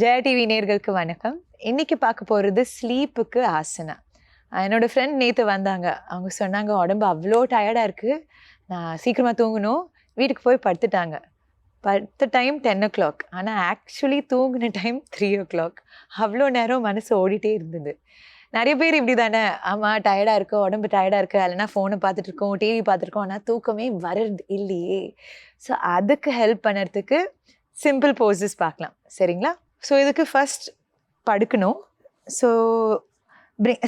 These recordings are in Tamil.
ஜெயா டிவி நேயர்களுக்கு வணக்கம். இன்னைக்கு பார்க்க போறது ஸ்லீப்புக்கு ஆசனா. என்னோட ஃப்ரெண்ட் நேத்து வந்தாங்க. அவங்க சொன்னாங்க, "உடம்பு அவ்ளோ டயர்டா இருக்கு. நான் சீக்கிரமா தூங்கணும்." வீட்டுக்கு போய் படுத்துட்டாங்க. படுத்த டைம் 10:00. ஆனா ஆக்சுவலி தூங்குன டைம் 3:00. அவ்ளோ நேரம் மனசு ஓடிட்டே இருந்தது. நெறைய பேர் இப்படி தானே, ஆமா டயர்டா இருக்கு, உடம்பு டயர்டா இருக்கு, இல்லைனா ஃபோன பார்த்துட்டு இருக்கோம், டிவி பார்த்துருக்கோம், ஆனா தூக்கமே வரது இல்லையே. ஸோ அதுக்கு ஹெல்ப் பண்ணறதுக்கு சிம்பிள் போஸஸ் பார்க்கலாம். சரிங்களா? ஸோ இதுக்கு ஃபர்ஸ்ட் படுக்கணும். ஸோ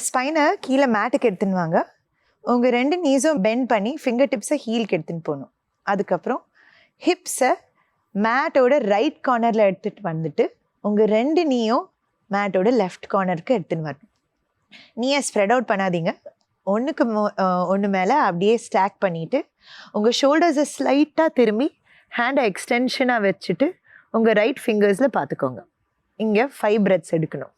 ஸ்பைனை கீழே மேட்டுக்கு எடுத்துன்னு வாங்க. உங்கள் 2 நீஸும் பெண்ட் பண்ணி ஃபிங்கர் டிப்ஸை ஹீலுக்கு எடுத்துன்னு போகணும். அதுக்கப்புறம் ஹிப்ஸை மேட்டோட ரைட் கார்னரில் எடுத்துகிட்டு வந்துட்டு உங்கள் 2 நீயும் மேட்டோட லெஃப்ட் கார்னருக்கு எடுத்துன்னு வரணும். நீயை ஸ்ப்ரெட் அவுட் பண்ணாதீங்க. ஒன்றுக்கு ஒன்று மேலே அப்படியே ஸ்டாக் பண்ணிவிட்டு உங்கள் ஷோல்டர்ஸை ஸ்லைட்டாக திரும்பி ஹேண்டை எக்ஸ்டென்ஷனாக வச்சுட்டு உங்கள் ரைட் ஃபிங்கர்ஸில் பார்த்துக்கோங்க. இங்கே 5 breaths எடுக்கணும்.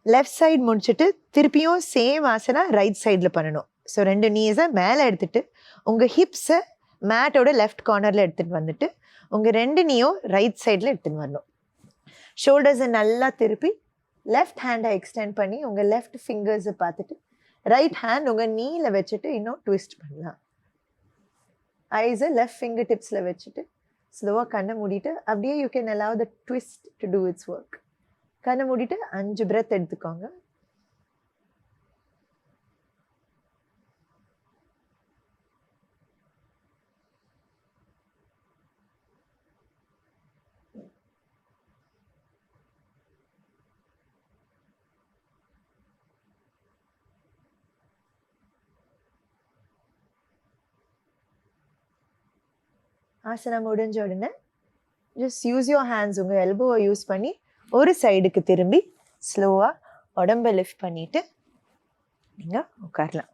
லெஃப்ட் சைடு முடிச்சுட்டு திருப்பியும் சேம் ஆசனா ரைட் சைடில் பண்ணணும். ஸோ 2 நீஸை மேலே எடுத்துகிட்டு உங்கள் ஹிப்ஸை மேட்டோட லெஃப்ட் கார்னரில் எடுத்துகிட்டு வந்துட்டு உங்கள் 2 நீயும் ரைட் சைடில் எடுத்துகிட்டு வரணும். ஷோல்டர்ஸை நல்லா திருப்பி லெஃப்ட் ஹேண்டை எக்ஸ்டெண்ட் பண்ணி உங்கள் லெஃப்ட் ஃபிங்கர்ஸை பார்த்துட்டு ரைட் ஹேண்ட் உங்கள் நீயில் வச்சுட்டு இன்னும் ட்விஸ்ட் பண்ணலாம். ஐஸை லெஃப்ட் ஃபிங்கர் டிப்ஸில் வச்சுட்டு ஸ்லோவாக கண்ணை மூடிட்டு அப்படியே you can allow the twist to do its work. கண்ணை மூடிட்டு 5 breath எடுத்துக்கோங்க. ஆசனம் முடிஞ்ச உடனே ஜஸ்ட் யூஸ் யோர் ஹேண்ட்ஸ். உங்கள் எல்போவை யூஸ் பண்ணி ஒரு சைடுக்கு திரும்பி ஸ்லோவாக உடம்பை லிஃப்ட் பண்ணிவிட்டு நீங்கள் உட்காரலாம்.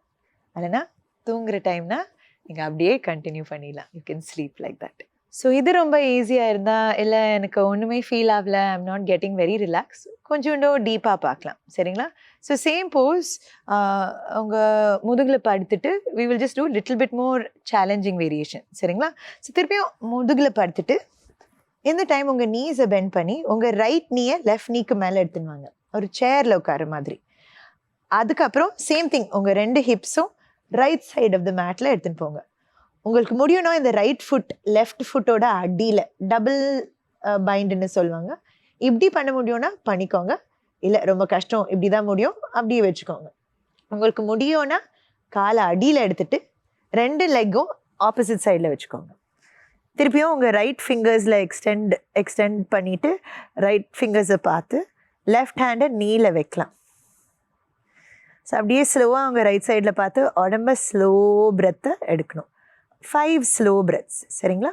இல்லைனா தூங்குற டைம்னா நீங்கள் அப்படியே கண்டினியூ பண்ணிடலாம். You can sleep like that. So இது ரொம்ப ஈஸியாக இருந்தால், இல்லை எனக்கு ஒன்றுமே ஃபீல் ஆகல, I'm not getting very relax, கொஞ்சோண்டோ டீப்பாக பார்க்கலாம். சரிங்களா? ஸோ சேம் போஸ் உங்கள் முதுகில் படுத்துட்டு we will just do little bit more challenging variation. சரிங்களா? ஸோ திருப்பியும் முதுகில் படுத்துட்டு இந்த டைம் உங்கள் நீஸை பெண்ட் பண்ணி உங்கள் ரைட் நீயை லெஃப்ட் நீக்கு மேலே எடுத்துன்னு வாங்க, ஒரு சேரில் உட்கார மாதிரி. அதுக்கப்புறம் சேம் திங், உங்கள் 2 ஹிப்ஸும் ரைட் சைட் ஆஃப் த மேட்டில் எடுத்துன்னு போங்க. உங்களுக்கு முடியும்னா இந்த ரைட் ஃபுட் லெஃப்ட் ஃபுட்டோட அடியில் டபுள் பைண்டுன்னு சொல்லுவாங்க. இப்படி பண்ண முடியும்னா பண்ணிக்கோங்க. இல்லை ரொம்ப கஷ்டம், இப்படி தான் முடியும், அப்படியே வச்சுக்கோங்க. உங்களுக்கு முடியும்னா காலை அடியில் எடுத்துட்டு 2 லெக்கும் ஆப்போசிட் சைடில் வச்சுக்கோங்க. திருப்பியும் உங்கள் ரைட் ஃபிங்கர்ஸில் எக்ஸ்டெண்ட் பண்ணிவிட்டு ரைட் ஃபிங்கர்ஸை பார்த்து லெஃப்ட் ஹேண்டை நீல வைக்கலாம். ஸோ அப்படியே ஸ்லோவாக அவங்க ரைட் சைடில் பார்த்து உடம்ப ஸ்லோ பிரெத்தை எடுக்கணும். 5 ஸ்லோ பிரெத்ஸ். சரிங்களா?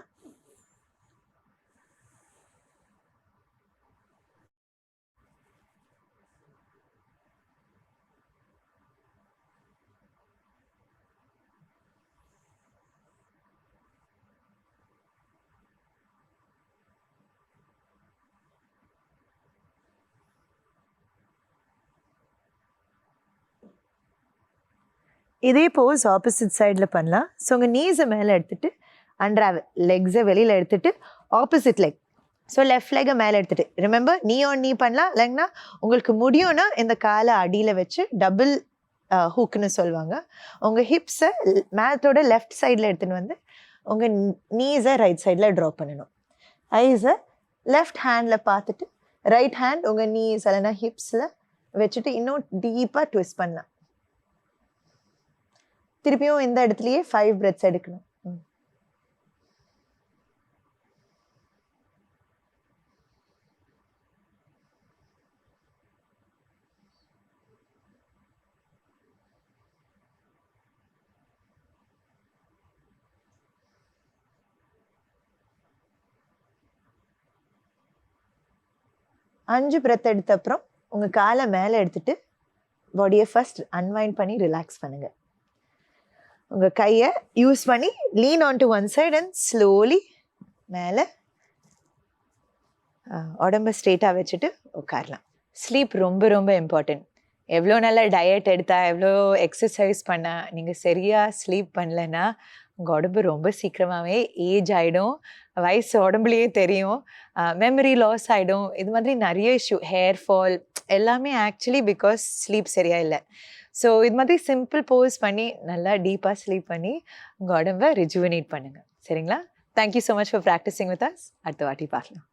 இதே போஸ் ஆப்போசிட் சைடில் பண்ணலாம். ஸோ உங்கள் நீஸை மேலே எடுத்துகிட்டு அண்ட்ராவல் லெக்ஸை வெளியில் எடுத்துகிட்டு ஆப்போசிட் லெக், ஸோ லெஃப்ட் லெக்கை மேலே எடுத்துகிட்டு ரிமெம்பர் நீ ஆன் நீ பண்ணலாம். இல்லைங்கன்னா உங்களுக்கு முடியும்னா இந்த காலை அடியில் வச்சு டபுள் ஹூக்குன்னு சொல்லுவாங்க. உங்கள் ஹிப்ஸை மேத்தோட லெஃப்ட் சைடில் எடுத்துன்னு வந்து உங்கள் நீஸை ரைட் சைடில் ட்ரா பண்ணணும். ஐஸை லெஃப்ட் ஹேண்டில் பார்த்துட்டு ரைட் ஹேண்ட் உங்கள் நீஸ் இல்லைன்னா ஹிப்ஸில் வச்சுட்டு இன்னும் டீப்பாக ட்விஸ்ட் பண்ணலாம். திருப்பியும் இந்த இடத்துலயே 5 breaths எடுக்கணும். அஞ்சு breath எடுத்த அப்புறம் உங்கள் காலை மேலே எடுத்துட்டு பாடியை ஃபர்ஸ்ட் அன்வைண்ட் பண்ணி ரிலாக்ஸ் பண்ணுங்கள். உங்கள் கையை யூஸ் பண்ணி lean on to one side and slowly மேலே உடம்ப ஸ்ட்ரெயிட்டாக வச்சுட்டு உட்காரலாம். ஸ்லீப் ரொம்ப ரொம்ப இம்பார்ட்டண்ட். எவ்வளோ நல்ல டயட் எடுத்தால், எவ்வளோ எக்ஸசைஸ் பண்ணால், நீங்கள் சரியாக ஸ்லீப் பண்ணலைன்னா உங்கள் உடம்பு ரொம்ப சீக்கிரமாகவே ஏஜ் ஆகிடும். வயசு உடம்புலையே தெரியும். மெமரி லாஸ் ஆகிடும். இது மாதிரி நிறைய இஷ்யூ, ஹேர் ஃபால் எல்லாமே ஆக்சுவலி பிகாஸ் ஸ்லீப் சரியாக இல்லை. ஸோ இது மாதிரி சிம்பிள் போஸ் பண்ணி நல்லா டீப்பாக ஸ்லீப் பண்ணி உங்கள் உடம்பை ரிஜுவனேட் பண்ணுங்கள். சரிங்களா? Thank you so much for practising with us. அடுத்த வாட்டி பார்க்கலாம்.